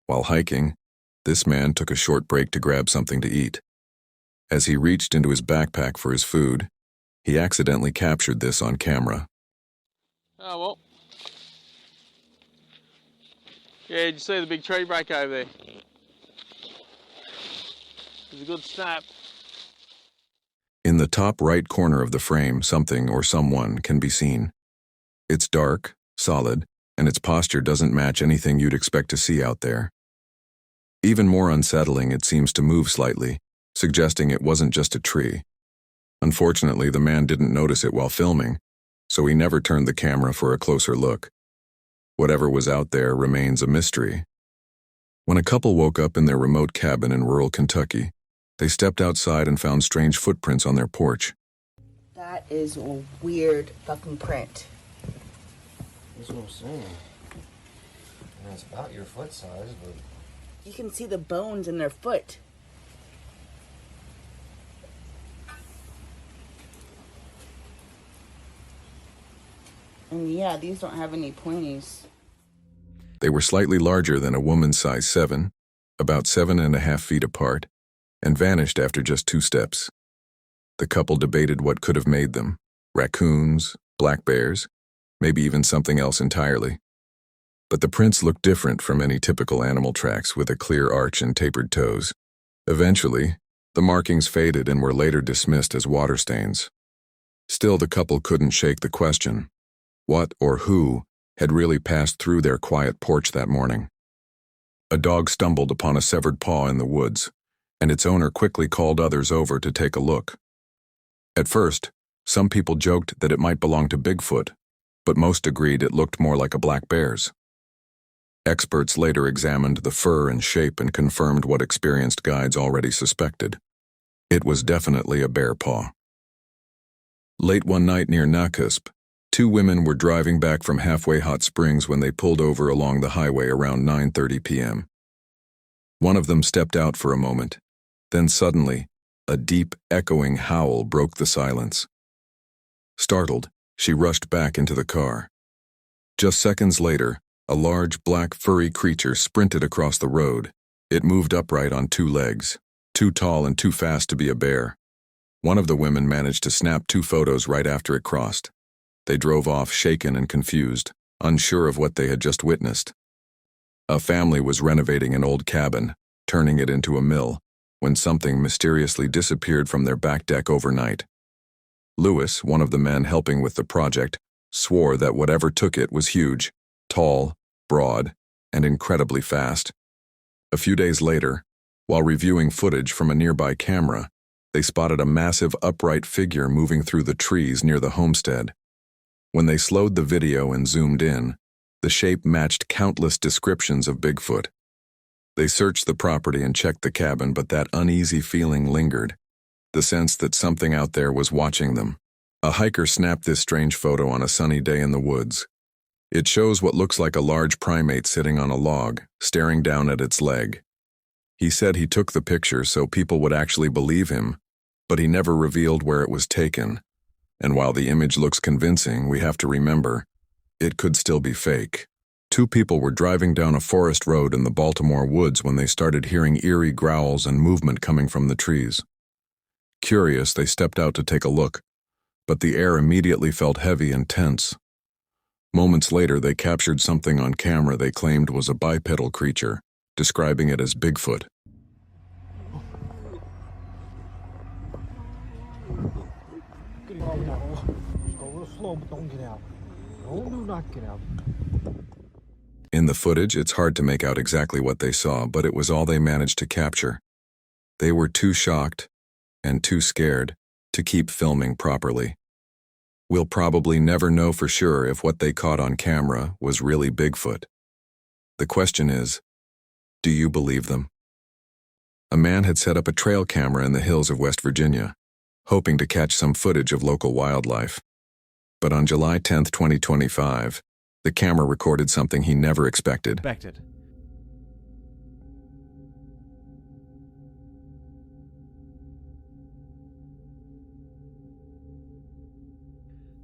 While hiking, this man took a short break to grab something to eat. As he reached into his backpack for his food, he accidentally captured this on camera. Oh, well. Yeah, did you see the big tree break over there? It was a good snap. In the top right corner of the frame, something or someone can be seen. It's dark, solid, and its posture doesn't match anything you'd expect to see out there. Even more unsettling, it seems to move slightly, suggesting it wasn't just a tree. Unfortunately, the man didn't notice it while filming, so he never turned the camera for a closer look. Whatever was out there remains a mystery. When a couple woke up in their remote cabin in rural Kentucky, they stepped outside and found strange footprints on their porch. That is a weird fucking print. That's what I'm saying. And it's about your foot size, but... You can see the bones in their foot. And yeah, these don't have any pointies. They were slightly larger than a woman's size 7, about 7.5 feet apart, and vanished after just 2 steps. The couple debated what could have made them: raccoons, black bears, maybe even something else entirely. But the prints looked different from any typical animal tracks with a clear arch and tapered toes. Eventually, the markings faded and were later dismissed as water stains. Still, the couple couldn't shake the question: what or who had really passed through their quiet porch that morning? A dog stumbled upon a severed paw in the woods, and its owner quickly called others over to take a look. At first, some people joked that it might belong to Bigfoot, but most agreed it looked more like a black bear's. Experts later examined the fur and shape and confirmed what experienced guides already suspected. It was definitely a bear paw. Late one night near Nakusp, 2 women were driving back from Halfway Hot Springs when they pulled over along the highway around 9:30 p.m. One of them stepped out for a moment. Then suddenly, a deep, echoing howl broke the silence. Startled, she rushed back into the car. Just seconds later, a large, black, furry creature sprinted across the road. It moved upright on 2 legs, too tall and too fast to be a bear. One of the women managed to snap 2 photos right after it crossed. They drove off shaken and confused, unsure of what they had just witnessed. A family was renovating an old cabin, turning it into a mill, when something mysteriously disappeared from their back deck overnight. Lewis, one of the men helping with the project, swore that whatever took it was huge, tall, broad, and incredibly fast. A few days later, while reviewing footage from a nearby camera, they spotted a massive upright figure moving through the trees near the homestead. When they slowed the video and zoomed in, the shape matched countless descriptions of Bigfoot. They searched the property and checked the cabin, but that uneasy feeling lingered, the sense that something out there was watching them. A hiker snapped this strange photo on a sunny day in the woods. It shows what looks like a large primate sitting on a log, staring down at its leg. He said he took the picture so people would actually believe him, but he never revealed where it was taken. And while the image looks convincing, we have to remember, it could still be fake. 2 people were driving down a forest road in the Baltimore woods when they started hearing eerie growls and movement coming from the trees. Curious, they stepped out to take a look, but the air immediately felt heavy and tense. Moments later, they captured something on camera they claimed was a bipedal creature, describing it as Bigfoot. In the footage, it's hard to make out exactly what they saw, but it was all they managed to capture. They were too shocked and too scared to keep filming properly. We'll probably never know for sure if what they caught on camera was really Bigfoot. The question is, do you believe them? A man had set up a trail camera in the hills of West Virginia, hoping to catch some footage of local wildlife. But on July 10, 2025, the camera recorded something he never expected.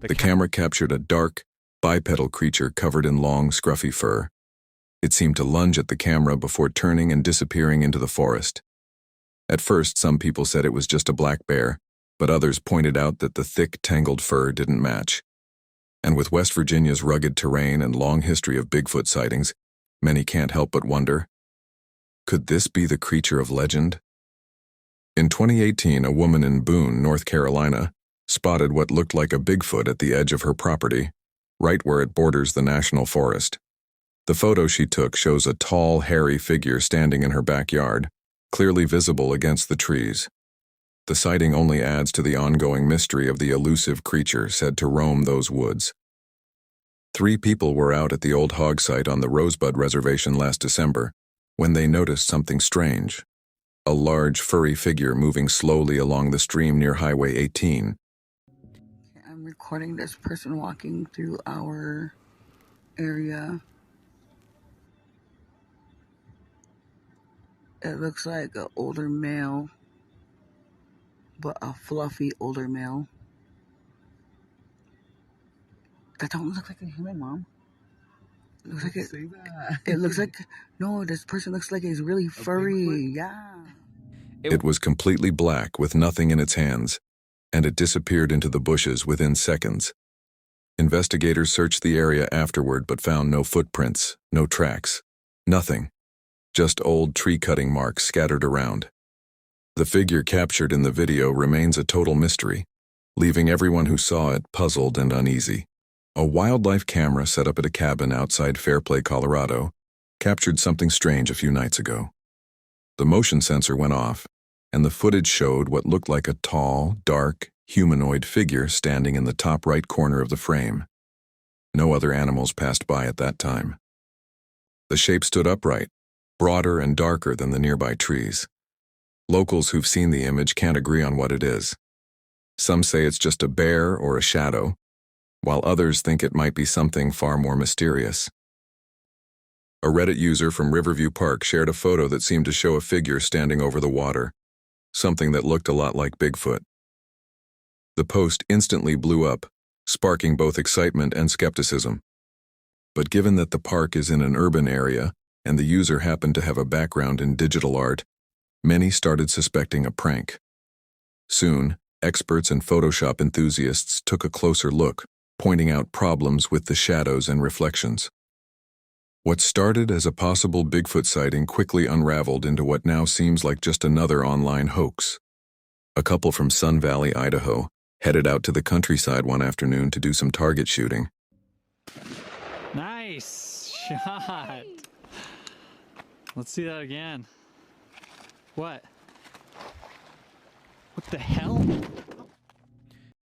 The camera captured a dark, bipedal creature covered in long, scruffy fur. It seemed to lunge at the camera before turning and disappearing into the forest. At first, some people said it was just a black bear, but others pointed out that the thick, tangled fur didn't match. And with West Virginia's rugged terrain and long history of Bigfoot sightings, many can't help but wonder, could this be the creature of legend? In 2018, a woman in Boone, North Carolina, spotted what looked like a Bigfoot at the edge of her property, right where it borders the national forest. The photo she took shows a tall, hairy figure standing in her backyard, clearly visible against the trees. The sighting only adds to the ongoing mystery of the elusive creature said to roam those woods. 3 people were out at the old hog site on the Rosebud Reservation last December when they noticed something strange. A large, furry figure moving slowly along the stream near Highway 18. I'm recording this person walking through our area. It looks like an older male, but a fluffy older male. That don't look like a human, Mom. It looks like it looks like, no, this person looks like he's really furry. Yeah. It was completely black with nothing in its hands, and it disappeared into the bushes within seconds. Investigators searched the area afterward but found no footprints, no tracks, nothing. Just old tree-cutting marks scattered around. The figure captured in the video remains a total mystery, leaving everyone who saw it puzzled and uneasy. A wildlife camera set up at a cabin outside Fairplay, Colorado, captured something strange a few nights ago. The motion sensor went off, and the footage showed what looked like a tall, dark, humanoid figure standing in the top right corner of the frame. No other animals passed by at that time. The shape stood upright, broader and darker than the nearby trees. Locals who've seen the image can't agree on what it is. Some say it's just a bear or a shadow, while others think it might be something far more mysterious. A Reddit user from Riverview Park shared a photo that seemed to show a figure standing over the water, something that looked a lot like Bigfoot. The post instantly blew up, sparking both excitement and skepticism. But given that the park is in an urban area, and the user happened to have a background in digital art, many started suspecting a prank. Soon, experts and Photoshop enthusiasts took a closer look, pointing out problems with the shadows and reflections. What started as a possible Bigfoot sighting quickly unraveled into what now seems like just another online hoax. A couple from Sun Valley, Idaho, headed out to the countryside one afternoon to do some target shooting. Nice shot. Let's see that again. What? What the hell?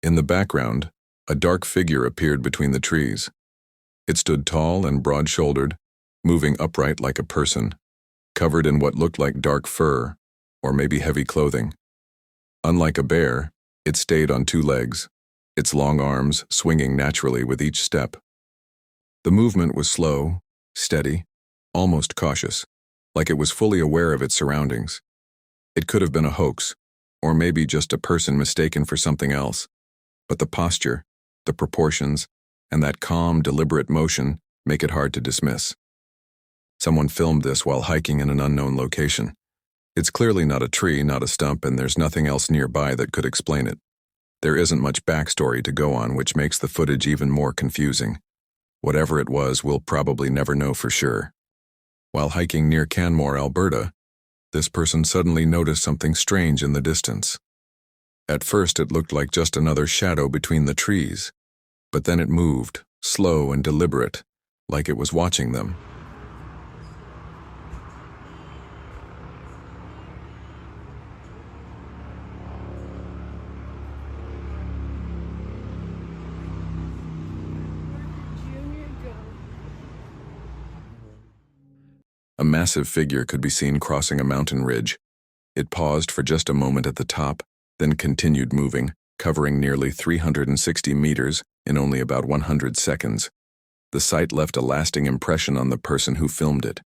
In the background, a dark figure appeared between the trees. It stood tall and broad-shouldered, moving upright like a person, covered in what looked like dark fur, or maybe heavy clothing. Unlike a bear, it stayed on 2 legs, its long arms swinging naturally with each step. The movement was slow, steady, almost cautious, like it was fully aware of its surroundings. It could have been a hoax, or maybe just a person mistaken for something else, but the posture, the proportions, and that calm, deliberate motion make it hard to dismiss. Someone filmed this while hiking in an unknown location. It's clearly not a tree, not a stump, and there's nothing else nearby that could explain it. There isn't much backstory to go on, which makes the footage even more confusing. Whatever it was, we'll probably never know for sure. While hiking near Canmore, Alberta, this person suddenly noticed something strange in the distance. At first, it looked like just another shadow between the trees, but then it moved, slow and deliberate, like it was watching them. A massive figure could be seen crossing a mountain ridge. It paused for just a moment at the top, then continued moving, covering nearly 360 meters in only about 100 seconds. The sight left a lasting impression on the person who filmed it.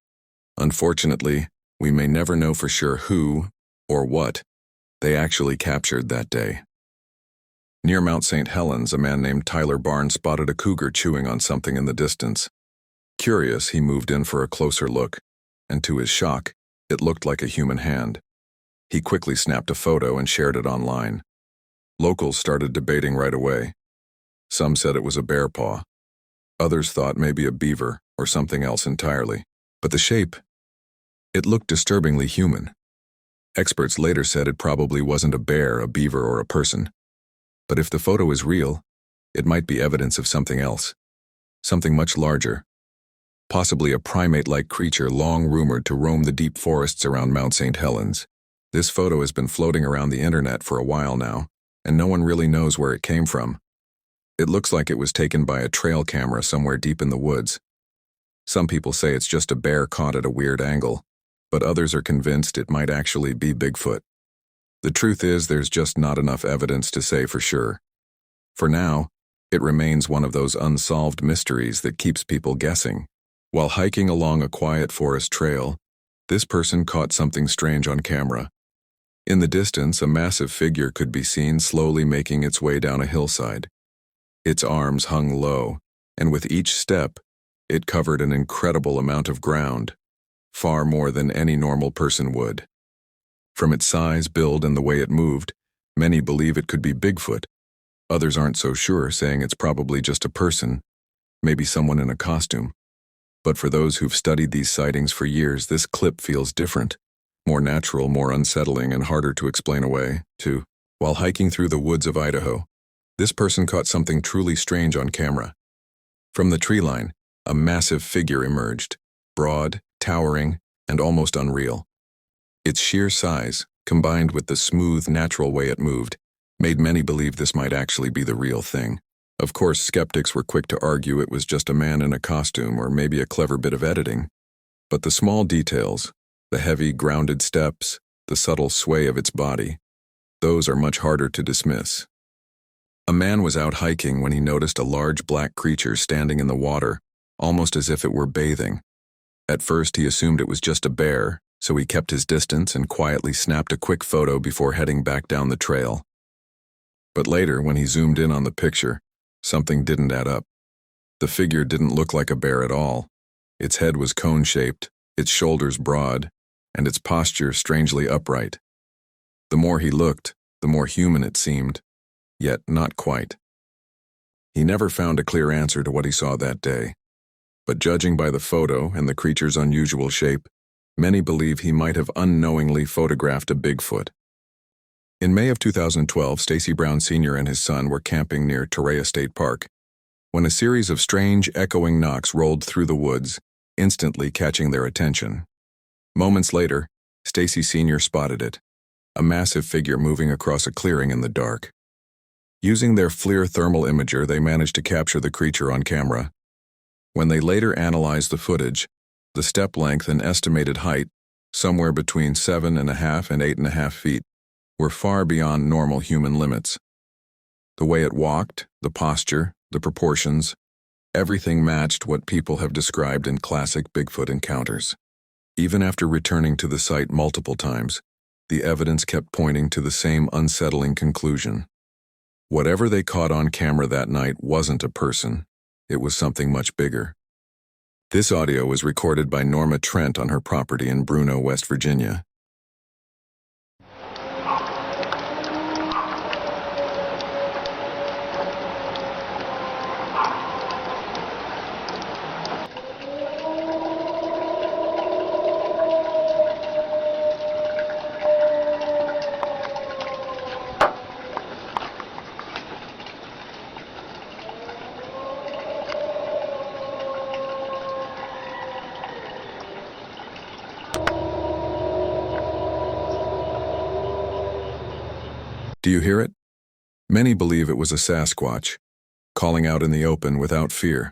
Unfortunately, we may never know for sure who, or what, they actually captured that day. Near Mount St. Helens, a man named Tyler Barnes spotted a cougar chewing on something in the distance. Curious, he moved in for a closer look, and to his shock, it looked like a human hand. He quickly snapped a photo and shared it online. Locals started debating right away. Some said it was a bear paw. Others thought maybe a beaver or something else entirely. But the shape, it looked disturbingly human. Experts later said it probably wasn't a bear, a beaver, or a person. But if the photo is real, it might be evidence of something else. Something much larger. Possibly a primate-like creature long rumored to roam the deep forests around Mount St. Helens. This photo has been floating around the internet for a while now, and no one really knows where it came from. It looks like it was taken by a trail camera somewhere deep in the woods. Some people say it's just a bear caught at a weird angle, but others are convinced it might actually be Bigfoot. The truth is, there's just not enough evidence to say for sure. For now, it remains one of those unsolved mysteries that keeps people guessing. While hiking along a quiet forest trail, this person caught something strange on camera. In the distance, a massive figure could be seen slowly making its way down a hillside. Its arms hung low, and with each step, it covered an incredible amount of ground, far more than any normal person would. From its size, build, and the way it moved, many believe it could be Bigfoot. Others aren't so sure, saying it's probably just a person, maybe someone in a costume. But for those who've studied these sightings for years, this clip feels different, more natural, more unsettling, and harder to explain away, too. While hiking through the woods of Idaho, this person caught something truly strange on camera. From the tree line, a massive figure emerged, broad, towering, and almost unreal. Its sheer size, combined with the smooth, natural way it moved, made many believe this might actually be the real thing. Of course, skeptics were quick to argue it was just a man in a costume or maybe a clever bit of editing. But the small details, the heavy, grounded steps, the subtle sway of its body, those are much harder to dismiss. A man was out hiking when he noticed a large black creature standing in the water, almost as if it were bathing. At first, he assumed it was just a bear, so he kept his distance and quietly snapped a quick photo before heading back down the trail. But later, when he zoomed in on the picture, something didn't add up. The figure didn't look like a bear at all. Its head was cone-shaped, its shoulders broad, and its posture strangely upright. The more he looked, the more human it seemed, yet not quite. He never found a clear answer to what he saw that day, but judging by the photo and the creature's unusual shape, many believe he might have unknowingly photographed a Bigfoot. In May of 2012, Stacy Brown Sr. and his son were camping near Torreya State Park when a series of strange, echoing knocks rolled through the woods, instantly catching their attention. Moments later, Stacy Sr. spotted it, a massive figure moving across a clearing in the dark. Using their FLIR thermal imager, they managed to capture the creature on camera. When they later analyzed the footage, the step length and estimated height, somewhere between 7.5 and 8.5 feet, were far beyond normal human limits. The way it walked, the posture, the proportions, everything matched what people have described in classic Bigfoot encounters. Even after returning to the site multiple times, the evidence kept pointing to the same unsettling conclusion. Whatever they caught on camera that night wasn't a person, it was something much bigger. This audio was recorded by Norma Trent on her property in Bruno, West Virginia. Do you hear it? Many believe it was a Sasquatch, calling out in the open without fear.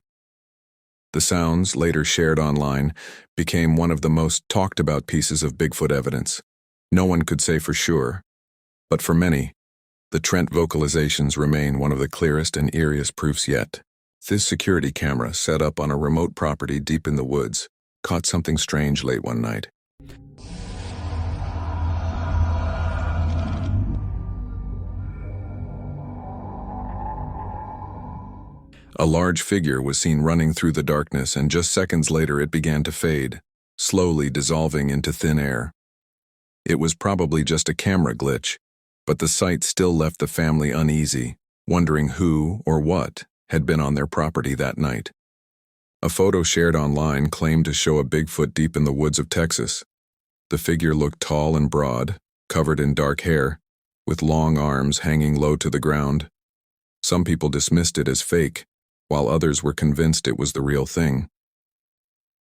The sounds, later shared online, became one of the most talked about pieces of Bigfoot evidence. No one could say for sure, but for many, the Trent vocalizations remain one of the clearest and eeriest proofs yet. This security camera, set up on a remote property deep in the woods, caught something strange late one night. A large figure was seen running through the darkness, and just seconds later it began to fade, slowly dissolving into thin air. It was probably just a camera glitch, but the sight still left the family uneasy, wondering who or what had been on their property that night. A photo shared online claimed to show a Bigfoot deep in the woods of Texas. The figure looked tall and broad, covered in dark hair, with long arms hanging low to the ground. Some people dismissed it as fake, while others were convinced it was the real thing.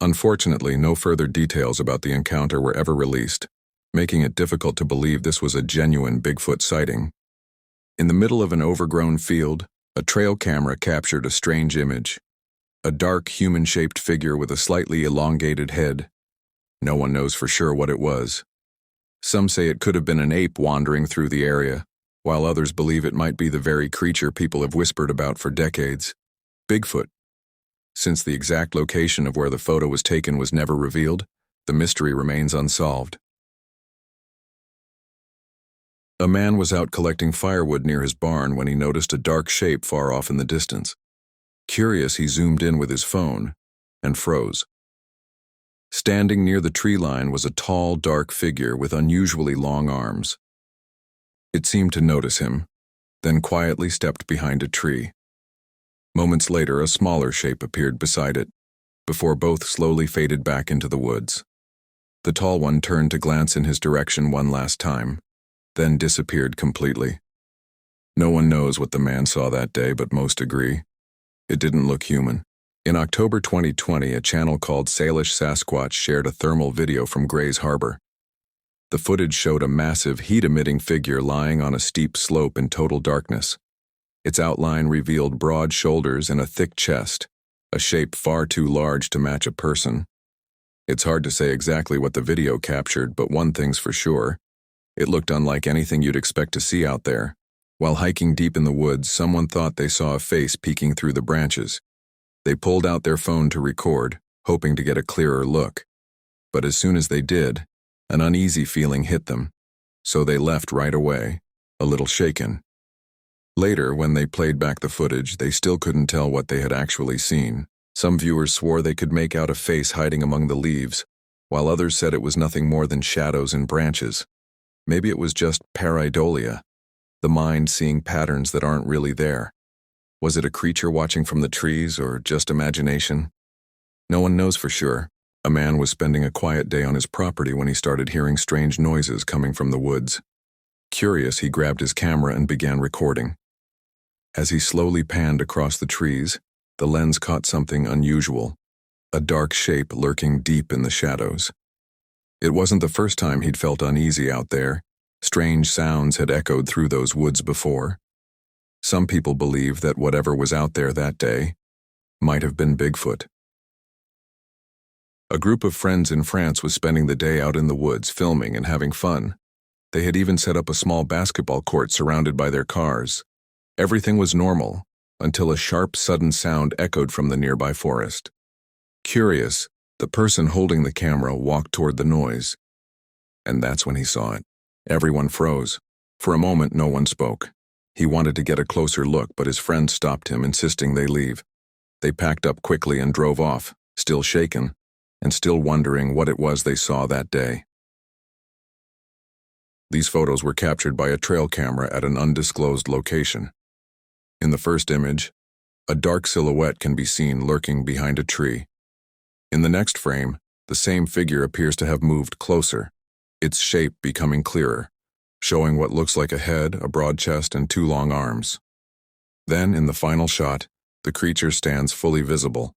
Unfortunately, no further details about the encounter were ever released, making it difficult to believe this was a genuine Bigfoot sighting. In the middle of an overgrown field, a trail camera captured a strange image. A dark, human-shaped figure with a slightly elongated head. No one knows for sure what it was. Some say it could have been an ape wandering through the area, while others believe it might be the very creature people have whispered about for decades. Bigfoot. Since the exact location of where the photo was taken was never revealed, the mystery remains unsolved. A man was out collecting firewood near his barn when he noticed a dark shape far off in the distance. Curious, he zoomed in with his phone and froze. Standing near the tree line was a tall, dark figure with unusually long arms. It seemed to notice him, then quietly stepped behind a tree. Moments later, a smaller shape appeared beside it, before both slowly faded back into the woods. The tall one turned to glance in his direction one last time, then disappeared completely. No one knows what the man saw that day, but most agree. It didn't look human. In October 2020, a channel called Salish Sasquatch shared a thermal video from Gray's Harbor. The footage showed a massive, heat-emitting figure lying on a steep slope in total darkness. Its outline revealed broad shoulders and a thick chest, a shape far too large to match a person. It's hard to say exactly what the video captured, but one thing's for sure. It looked unlike anything you'd expect to see out there. While hiking deep in the woods, someone thought they saw a face peeking through the branches. They pulled out their phone to record, hoping to get a clearer look. But as soon as they did, an uneasy feeling hit them, so they left right away, a little shaken. Later, when they played back the footage, they still couldn't tell what they had actually seen. Some viewers swore they could make out a face hiding among the leaves, while others said it was nothing more than shadows and branches. Maybe it was just Paridolia, the mind seeing patterns that aren't really there. Was it a creature watching from the trees, or just imagination? No one knows for sure. A man was spending a quiet day on his property when he started hearing strange noises coming from the woods. Curious, he grabbed his camera and began recording. As he slowly panned across the trees, the lens caught something unusual, a dark shape lurking deep in the shadows. It wasn't the first time he'd felt uneasy out there. Strange sounds had echoed through those woods before. Some people believe that whatever was out there that day might have been Bigfoot. A group of friends in France was spending the day out in the woods filming and having fun. They had even set up a small basketball court surrounded by their cars. Everything was normal, until a sharp, sudden sound echoed from the nearby forest. Curious, the person holding the camera walked toward the noise. And that's when he saw it. Everyone froze. For a moment, no one spoke. He wanted to get a closer look, but his friends stopped him, insisting they leave. They packed up quickly and drove off, still shaken, and still wondering what it was they saw that day. These photos were captured by a trail camera at an undisclosed location. In the first image, a dark silhouette can be seen lurking behind a tree. In the next frame, the same figure appears to have moved closer, its shape becoming clearer, showing what looks like a head, a broad chest, and two long arms. Then, in the final shot, the creature stands fully visible,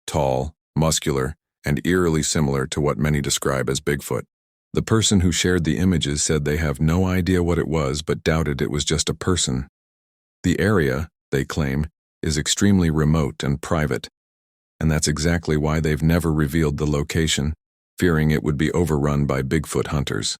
tall, muscular, and eerily similar to what many describe as Bigfoot. The person who shared the images said they have no idea what it was, but doubted it was just a person. The area, they claim, is extremely remote and private, and that's exactly why they've never revealed the location, fearing it would be overrun by Bigfoot hunters.